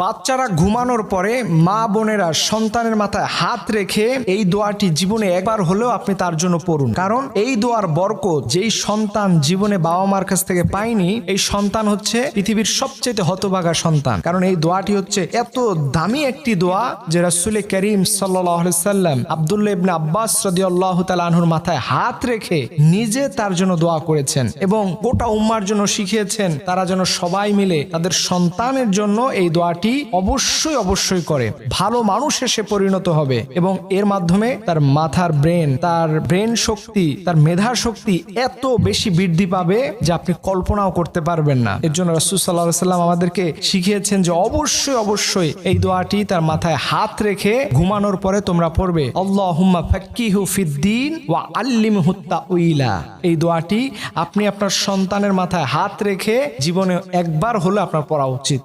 বাচ্চারা ঘুমানোর পরে মা বোনেরা সন্তানের মাথায় হাত রেখে এই দোয়াটি জীবনে একবার হলেও আপনি তার জন্য পড়ুন। কারণ এই দোয়ার বরকত যেই সন্তান জীবনে বাবা মার কাছ থেকে পায়নি, এই সন্তান হচ্ছে পৃথিবীর সবচেয়ে হতভাগা সন্তান। কারণ এই দোয়াটি হচ্ছে এত দামি একটি দোয়া যে রাসূল করিম সাল্লাল্লাহু আলাইহি সাল্লাম আব্দুল্লাহ ইবনে আব্বাস রাদিয়াল্লাহু তাআলা আনহুর মাথায় হাত রেখে নিজে তার জন্য দোয়া করেছেন এবং গোটা উম্মার জন্য শিখিয়েছেন তারা যেন সবাই মিলে তাদের সন্তানের জন্য এই দোয়াটি অবশ্যই করে। ভালো মানুষে সে পরিণত হবে এবং এর মাধ্যমে তার মাথার তার ব্রেন শক্তি, তার মেধা শক্তি এত বেশি বৃদ্ধি পাবে যে আপনি কল্পনাও করতে পারবেন না। এর জন্য রাসূল সাল্লাল্লাহু আলাইহি সাল্লাম আমাদেরকে শিখিয়েছেন যে অবশ্যই এই দোয়াটি তার মাথায় হাত রেখে ঘুমানোর পরে তোমরা পড়বে, আল্লাহুম্মা ফাক্কিহু ফিদ্দীন ওয়া আল্লিমহু তাউইলা। এই দোয়াটি আপনি আপনার সন্তানের মাথায় হাত রেখে জীবনে একবার হলে আপনার পড়া উচিত।